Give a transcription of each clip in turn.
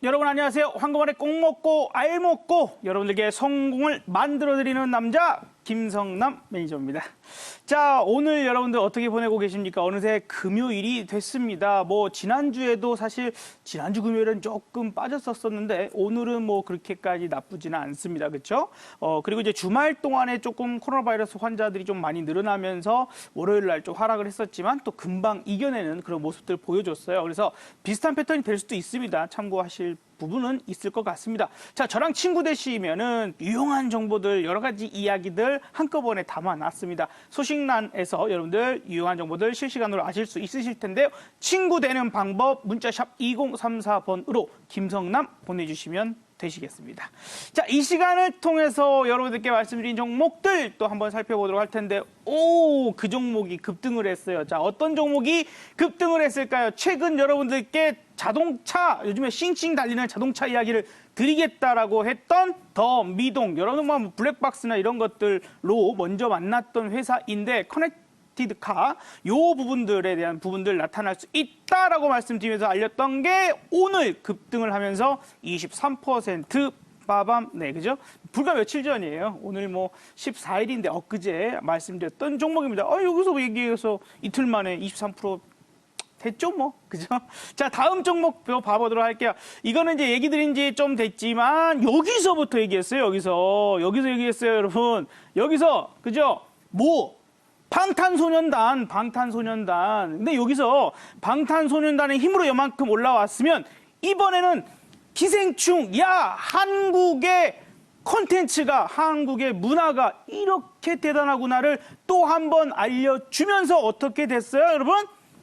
여러분 안녕하세요. 황금알에 꼭 먹고 알 먹고 여러분들께 성공을 만들어드리는 남자 김성남 매니저입니다. 자, 오늘 여러분들 어떻게 보내고 계십니까? 어느새 금요일이 됐습니다. 뭐 지난주에도 사실 지난주 금요일은 조금 빠졌었는데 오늘은 뭐 그렇게까지 나쁘지는 않습니다. 그렇죠? 그리고 이제 주말 동안에 조금 코로나 바이러스 환자들이 좀 많이 늘어나면서 월요일 날 좀 하락을 했었지만 또 금방 이겨내는 그런 모습들 보여줬어요. 그래서 비슷한 패턴이 될 수도 있습니다. 참고하실 부분은 있을 것 같습니다. 자, 저랑 친구 되시면은 유용한 정보들, 여러 가지 이야기들 한꺼번에 담아놨습니다. 소식란에서 여러분들 유용한 정보들 실시간으로 아실 수 있으실 텐데요. 친구 되는 방법 문자샵 2034번으로 김성남 보내주시면 되시겠습니다. 자, 이 시간을 통해서 여러분들께 말씀드린 종목들 또 한번 살펴보도록 할 텐데, 그 종목이 급등을 했어요. 자, 어떤 종목이 급등을 했을까요? 최근 여러분들께 자동차, 요즘에 싱싱 달리는 자동차 이야기를 드리겠다라고 했던 더 미동, 여러분 뭐 블랙박스나 이런 것들로 먼저 만났던 회사인데, 커넥티드카 요 부분들에 대한 부분들 나타날 수 있다라고 말씀드리면서 알렸던 게 오늘 급등을 하면서 23% 빠밤, 네, 그죠? 불과 며칠 전이에요. 오늘 뭐 14일인데 엊그제 말씀드렸던 종목입니다. 여기서 얘기해서 이틀 만에 23% 됐죠, 뭐. 그죠? 자, 다음 종목 봐보도록 할게요. 이거는 이제 얘기 드린 지 좀 됐지만, 여기서부터 얘기했어요, 여기서 얘기했어요, 여러분. 여기서, 그죠? 뭐? 방탄소년단. 근데 여기서 방탄소년단의 힘으로 요만큼 올라왔으면, 이번에는 기생충, 한국의 콘텐츠가, 한국의 문화가 이렇게 대단하구나를 또 한 번 알려주면서 어떻게 됐어요, 여러분?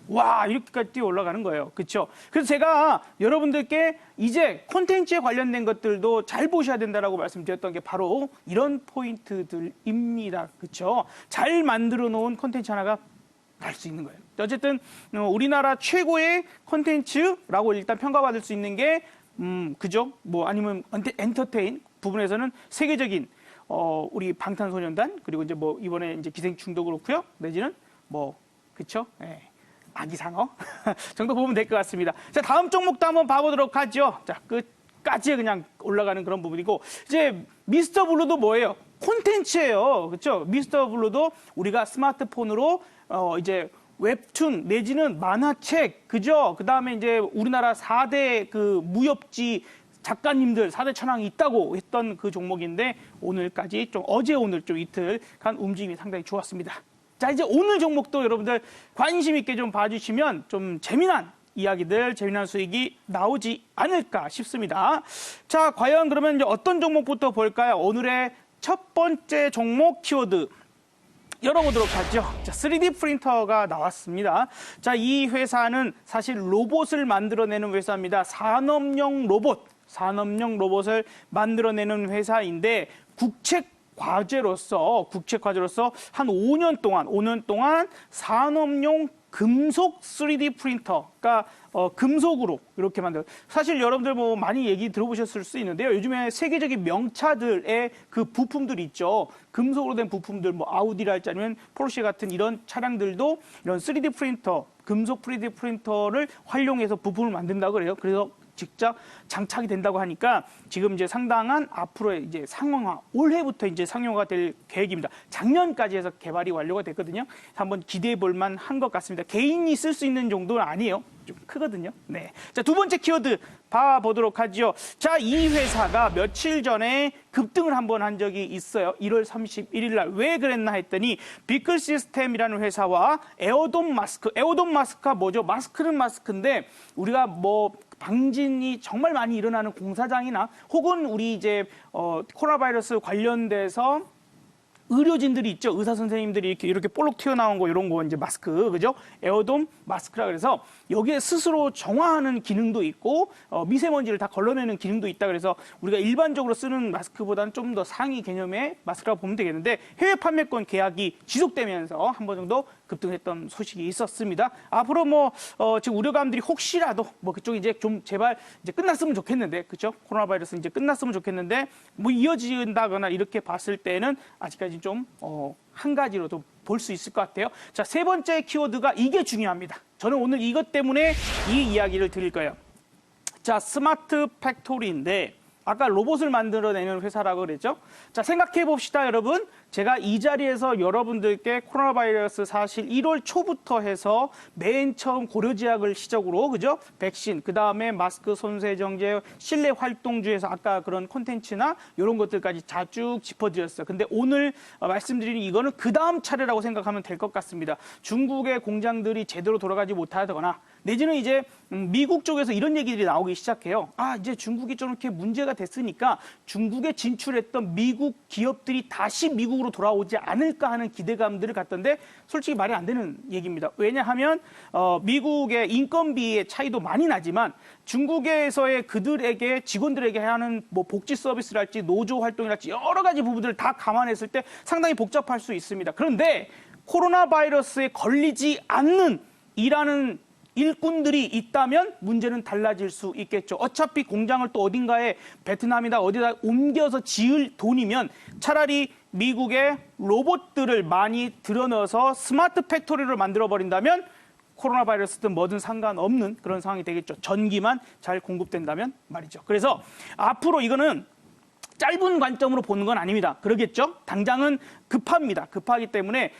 와, 이렇게까지 뛰어 올라가는 거예요. 그렇죠? 그래서 제가 여러분들께 이제 콘텐츠에 관련된 것들도 잘 보셔야 된다라고 말씀드렸던 게 바로 이런 포인트들입니다. 그렇죠? 잘 만들어 놓은 콘텐츠 하나가 날 수 있는 거예요. 어쨌든 우리나라 최고의 콘텐츠라고 일단 평가받을 수 있는 게 그죠? 뭐 아니면 엔터테인 부분에서는 세계적인 우리 방탄소년단, 그리고 이제 뭐 이번에 이제 기생충도 그렇고요. 내지는 뭐 그렇죠? 예. 아기상어 정도 보면 될 것 같습니다. 자, 다음 종목도 한번 봐보도록 하죠. 자, 끝까지 그냥 올라가는 그런 부분이고, 이제 미스터 블루도 뭐예요? 콘텐츠예요. 그렇죠? 미스터 블루도 우리가 스마트폰으로 이제 웹툰 내지는 만화책, 그죠? 그 다음에 이제 우리나라 4대 그 무협지 작가님들 4대 천왕이 있다고 했던 그 종목인데, 오늘까지 좀 어제 오늘 좀 이틀간 움직임이 상당히 좋았습니다. 자, 이제 오늘 종목도 여러분들 관심 있게 좀 봐주시면 좀 재미난 이야기들, 재미난 수익이 나오지 않을까 싶습니다. 자, 과연 그러면 이제 어떤 종목부터 볼까요? 오늘의 첫 번째 종목 키워드 열어보도록 하죠. 자, 3D 프린터가 나왔습니다. 자, 이 회사는 사실 로봇을 만들어내는 회사입니다. 산업용 로봇을 만들어내는 회사인데, 국책 과제로서 한 5년 동안 산업용 금속 3D 프린터, 그러니까 금속으로 이렇게 만들어. 사실 여러분들 뭐 많이 얘기 들어보셨을 수 있는데요. 요즘에 세계적인 명차들의 그 부품들이 있죠. 금속으로 된 부품들, 뭐 아우디랄지 아니면 포르쉐 같은 이런 차량들도 이런 3D 프린터, 금속 3D 프린터를 활용해서 부품을 만든다고 그래요. 그래서 직접 장착이 된다고 하니까 지금 이제 상당한 앞으로의 이제 상용화, 올해부터 이제 상용화가 될 계획입니다. 작년까지 해서 개발이 완료가 됐거든요. 한번 기대해 볼 만한 것 같습니다. 개인이 쓸 수 있는 정도는 아니에요. 좀 크거든요. 네. 자, 두 번째 키워드 봐보도록 하죠. 자, 이 회사가 며칠 전에 급등을 한번 한 적이 있어요. 1월 31일 날. 왜 그랬나 했더니 비클 시스템이라는 회사와 에어돔 마스크가 뭐죠? 마스크는 마스크인데 우리가 뭐 방진이 정말 많이 일어나는 공사장이나 혹은 우리 이제 코로나 바이러스 관련돼서 의료진들이 있죠. 의사 선생님들이 이렇게 볼록 튀어나온 거, 이런 거 이제 마스크, 그죠? 에어돔 마스크라 그래서 여기에 스스로 정화하는 기능도 있고 미세먼지를 다 걸러내는 기능도 있다. 그래서 우리가 일반적으로 쓰는 마스크보다는 좀 더 상위 개념의 마스크라고 보면 되겠는데, 해외 판매권 계약이 지속되면서 한 번 정도 급등했던 소식이 있었습니다. 앞으로 뭐 지금 우려감들이 혹시라도 뭐 그쪽이 이제 좀 제발 이제 끝났으면 좋겠는데, 그렇죠? 코로나 바이러스 이제 끝났으면 좋겠는데 뭐 이어진다거나 이렇게 봤을 때는 아직까지 좀 한 가지로도 볼 수 있을 것 같아요. 자, 세 번째 키워드가 이게 중요합니다. 저는 오늘 이것 때문에 이 이야기를 드릴 거예요. 자, 스마트 팩토리인데 아까 로봇을 만들어내는 회사라고 그랬죠? 자, 생각해 봅시다, 여러분. 제가 이 자리에서 여러분들께 코로나 바이러스 사실 1월 초부터 해서 맨 처음 고려제약을 시작으로, 그죠? 백신, 그 다음에 마스크, 손세정제, 실내 활동주에서 아까 그런 콘텐츠나 이런 것들까지 쭉 짚어드렸어요. 근데 오늘 말씀드리는 이거는 그 다음 차례라고 생각하면 될 것 같습니다. 중국의 공장들이 제대로 돌아가지 못하거나 내지는 이제 미국 쪽에서 이런 얘기들이 나오기 시작해요. 아, 이제 중국이 좀 이렇게 문제가 됐으니까 중국에 진출했던 미국 기업들이 다시 미국으로 돌아오지 않을까 하는 기대감들을 갖던데 솔직히 말이 안 되는 얘기입니다. 왜냐하면 미국의 인건비의 차이도 많이 나지만 중국에서의 그들에게 직원들에게 하는 뭐 복지 서비스랄지 노조 활동이랄지 여러 가지 부분들을 다 감안했을 때 상당히 복잡할 수 있습니다. 그런데 코로나 바이러스에 걸리지 않는 일하는 일꾼들이 있다면 문제는 달라질 수 있겠죠. 어차피 공장을 또 어딘가에 베트남이나 어디다 옮겨서 지을 돈이면 차라리 미국의 로봇들을 많이 들여넣어서 스마트 팩토리를 만들어버린다면 코로나 바이러스든 뭐든 상관없는 그런 상황이 되겠죠. 전기만 잘 공급된다면 말이죠. 그래서 앞으로 이거는 짧은 관점으로 보는 건 아닙니다. 그러겠죠? 당장은 급합니다. 급하기 때문에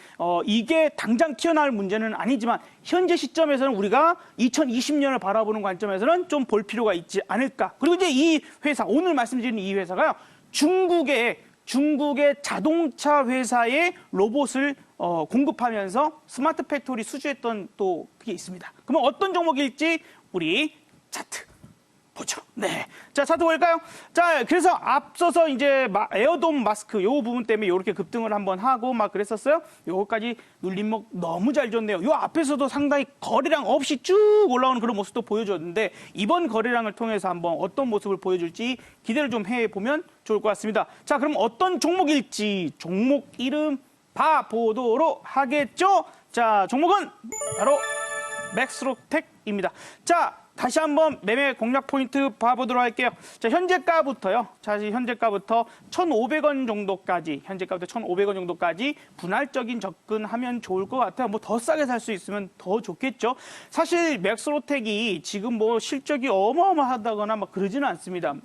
이게 당장 튀어나올 문제는 아니지만 현재 시점에서는 우리가 2020년을 바라보는 관점에서는 좀 볼 필요가 있지 않을까. 그리고 이제 이 회사, 오늘 말씀드리는 이 회사가요. 중국의 자동차 회사의 로봇을 공급하면서 스마트 팩토리 수주했던 또 그게 있습니다. 그러면 어떤 종목일지 우리 차트 보죠. 네. 자, 차트 볼까요? 자, 그래서 앞서서 이제 에어돔 마스크 요 부분 때문에 이렇게 급등을 한번 하고 막 그랬었어요. 요거까지 눌림목 너무 잘 줬네요. 요 앞에서도 상당히 거래량 없이 쭉 올라오는 그런 모습도 보여줬는데 이번 거래량을 통해서 한번 어떤 모습을 보여줄지 기대를 좀 해보면 좋을 것 같습니다. 자, 그럼 어떤 종목일지 종목 이름 봐보도록 하겠죠? 자, 종목은 바로 맥스로텍입니다. 자, 다시 한번 매매 공략 포인트 봐보도록 할게요. 자, 현재가부터요. 자, 현재가부터 1,500원 정도까지, 현재가부터 1,500원 정도까지 분할적인 접근하면 좋을 것 같아요. 뭐 더 싸게 살 수 있으면 더 좋겠죠. 사실 맥스로텍이 지금 뭐 실적이 어마어마하다거나 막 그러지는 않습니다.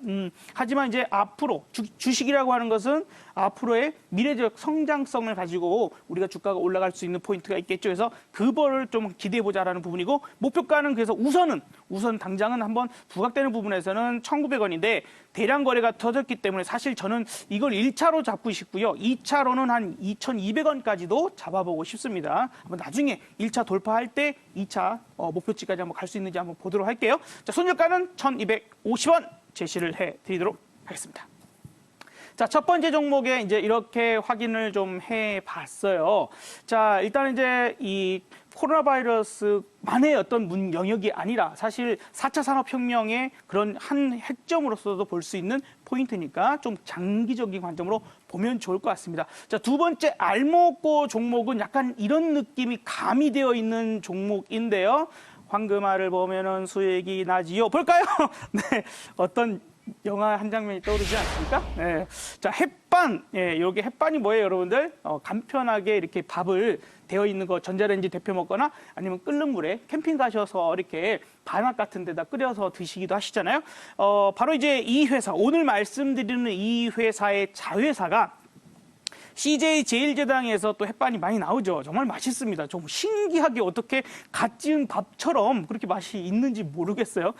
하지만 이제 앞으로 주식이라고 하는 것은 앞으로의 미래적 성장성을 가지고 우리가 주가가 올라갈 수 있는 포인트가 있겠죠. 그래서 그거를 좀 기대해보자라는 부분이고 목표가는 그래서 우선 당장은 한번 부각되는 부분에서는 1,900원인데 대량 거래가 터졌기 때문에 사실 저는 이걸 1차로 잡고 싶고요. 2차로는 한 2,200원까지도 잡아보고 싶습니다. 한번 나중에 1차 돌파할 때 2차 목표치까지 한번 갈 수 있는지 한번 보도록 할게요. 자, 손절가는 1,250원 제시를 해드리도록 하겠습니다. 자, 첫 번째 종목에 이제 이렇게 확인을 좀 해봤어요. 자, 일단 이제 이 코로나 바이러스만의 어떤 영역이 아니라 사실 4차 산업혁명의 그런 한 핵점으로서도 볼 수 있는 포인트니까 좀 장기적인 관점으로 보면 좋을 것 같습니다. 자, 두 번째 알목고 종목은 약간 이런 느낌이 가미되어 있는 종목인데요. 황금알을 보면은 수액이 나지요. 볼까요? 네, 어떤 영화 한 장면이 떠오르지 않습니까? 네. 자, 햇반. 예, 이게 햇반이 뭐예요, 여러분들? 간편하게 이렇게 밥을 데워 있는 거 전자레인지 데펴 먹거나 아니면 끓는 물에 캠핑 가셔서 이렇게 반합 같은 데다 끓여서 드시기도 하시잖아요. 바로 이제 이 회사, 오늘 말씀드리는 이 회사의 자회사가 CJ 제일제당에서 또 햇반이 많이 나오죠. 정말 맛있습니다. 좀 신기하게 어떻게 갓 지은 밥처럼 그렇게 맛이 있는지 모르겠어요.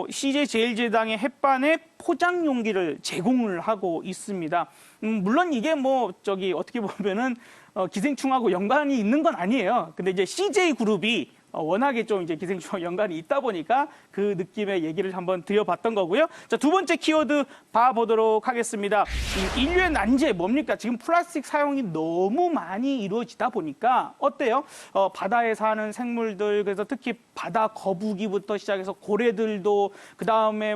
CJ 제일제당의 햇반의 포장 용기를 제공을 하고 있습니다. 물론 이게 뭐 어떻게 보면은 기생충하고 연관이 있는 건 아니에요. 근데 이제 CJ 그룹이 워낙에 좀 이제 기생충과 연관이 있다 보니까 그 느낌의 얘기를 한번 드려봤던 거고요. 자, 두 번째 키워드 봐보도록 하겠습니다. 인류의 난제 뭡니까? 지금 플라스틱 사용이 너무 많이 이루어지다 보니까 어때요? 바다에 사는 생물들, 그래서 특히 바다 거북이부터 시작해서 고래들도 그 다음에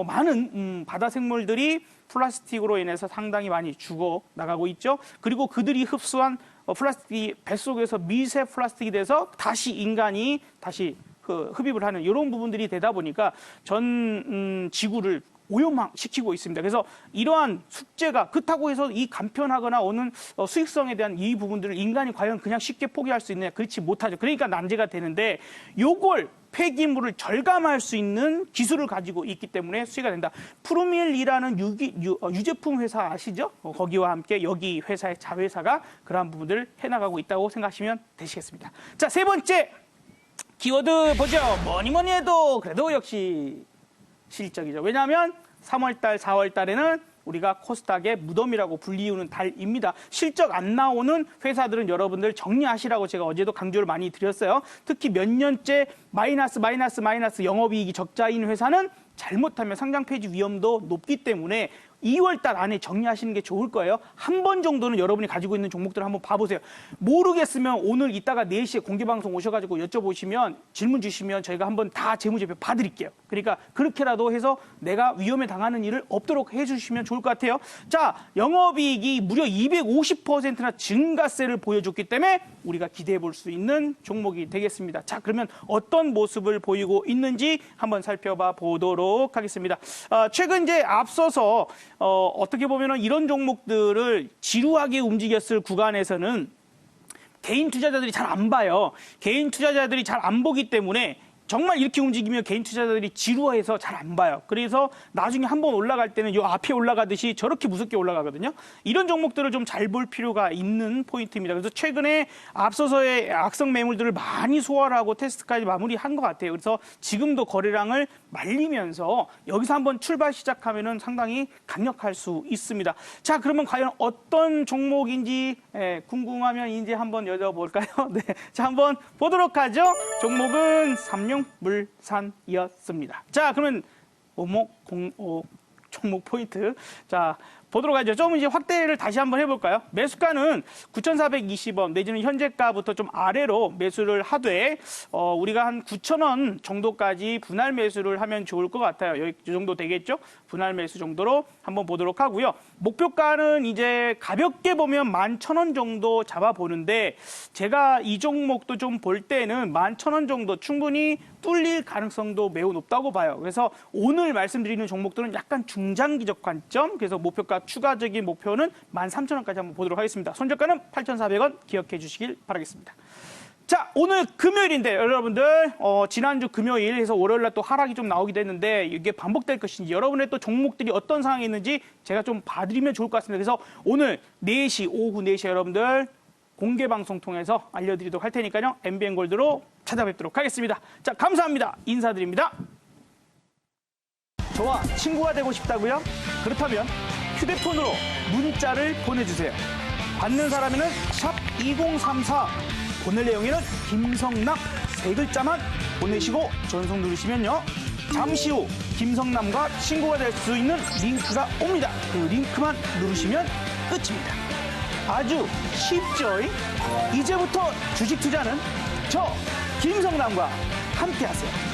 많은 바다 생물들이 플라스틱으로 인해서 상당히 많이 죽어 나가고 있죠. 그리고 그들이 흡수한 플라스틱이 뱃속에서 미세 플라스틱이 돼서 다시 인간이 다시 흡입을 하는 이런 부분들이 되다 보니까 전 지구를 오염시키고 있습니다. 그래서 이러한 숙제가 그렇다고 해서 이 간편하거나 오는 수익성에 대한 이 부분들을 인간이 과연 그냥 쉽게 포기할 수 있느냐? 그렇지 못하죠. 그러니까 난제가 되는데 요걸 폐기물을 절감할 수 있는 기술을 가지고 있기 때문에 수혜가 된다. 프루밀이라는 유제품 회사 아시죠? 거기와 함께 여기 회사의 자회사가 그러한 부분들을 해나가고 있다고 생각하시면 되시겠습니다. 자, 세 번째 키워드 보죠. 뭐니 해도 그래도 역시 실적이죠. 왜냐하면 3월달, 4월달에는 우리가 코스닥의 무덤이라고 불리우는 달입니다. 실적 안 나오는 회사들은 여러분들 정리하시라고 제가 어제도 강조를 많이 드렸어요. 특히 몇 년째 마이너스 영업이익이 적자인 회사는 잘못하면 상장 폐지 위험도 높기 때문에 2월달 안에 정리하시는 게 좋을 거예요. 한 번 정도는 여러분이 가지고 있는 종목들을 한번 봐보세요. 모르겠으면 오늘 이따가 4시에 공개방송 오셔가지고 여쭤보시면 질문 주시면 저희가 한번 다 재무제표 봐드릴게요. 그러니까 그렇게라도 해서 내가 위험에 당하는 일을 없도록 해주시면 좋을 것 같아요. 자, 영업이익이 무려 250%나 증가세를 보여줬기 때문에 우리가 기대해 볼 수 있는 종목이 되겠습니다. 자, 그러면 어떤 모습을 보이고 있는지 한번 살펴봐 보도록 하겠습니다. 최근 이제 앞서서 어떻게 보면은 이런 종목들을 지루하게 움직였을 구간에서는 개인 투자자들이 잘 안 봐요. 개인 투자자들이 잘 안 보기 때문에 정말 이렇게 움직이면 개인 투자자들이 지루해서 잘 안 봐요. 그래서 나중에 한번 올라갈 때는 이 앞에 올라가듯이 저렇게 무섭게 올라가거든요. 이런 종목들을 좀 잘 볼 필요가 있는 포인트입니다. 그래서 최근에 앞서서의 악성 매물들을 많이 소화를 하고 테스트까지 마무리한 것 같아요. 그래서 지금도 거래량을 말리면서 여기서 한번 출발 시작하면은 상당히 강력할 수 있습니다. 자, 그러면 과연 어떤 종목인지 궁금하면 이제 한번 여쭤볼까요? 네, 자, 한번 보도록 하죠. 종목은 삼룡물산이었습니다. 자, 그러면 종목 포인트. 자, 보도록 하죠. 좀 이제 확대를 다시 한번 해볼까요? 매수가는 9,420원 내지는 현재가부터 좀 아래로 매수를 하되 우리가 한 9,000원 정도까지 분할 매수를 하면 좋을 것 같아요. 이 정도 되겠죠? 분할 매수 정도로 한번 보도록 하고요. 목표가는 이제 가볍게 보면 11,000원 정도 잡아보는데 제가 이 종목도 좀 볼 때는 11,000원 정도 충분히 뚫릴 가능성도 매우 높다고 봐요. 그래서 오늘 말씀드리는 종목들은 약간 중장기적 관점, 그래서 목표가 추가적인 목표는 13,000원까지 한번 보도록 하겠습니다. 손절가는 8,400원 기억해 주시길 바라겠습니다. 자, 오늘 금요일인데 여러분들 지난주 금요일 해서 월요일날 또 하락이 좀 나오기도 했는데 이게 반복될 것인지 여러분의 또 종목들이 어떤 상황이 있는지 제가 좀 봐드리면 좋을 것 같습니다. 그래서 오늘 4시, 오후 4시에 여러분들 공개 방송 통해서 알려드리도록 할 테니까요. MBN골드로 찾아뵙도록 하겠습니다. 자, 감사합니다. 인사드립니다. 저와 친구가 되고 싶다고요? 그렇다면 휴대폰으로 문자를 보내주세요. 받는 사람에는 샵 2034, 보낼 내용에는 김성남 3글자만 보내시고 전송 누르시면요. 잠시 후 김성남과 친구가 될 수 있는 링크가 옵니다. 그 링크만 누르시면 끝입니다. 아주 쉽죠? 이제부터 주식 투자는 저 김성남과 함께 하세요.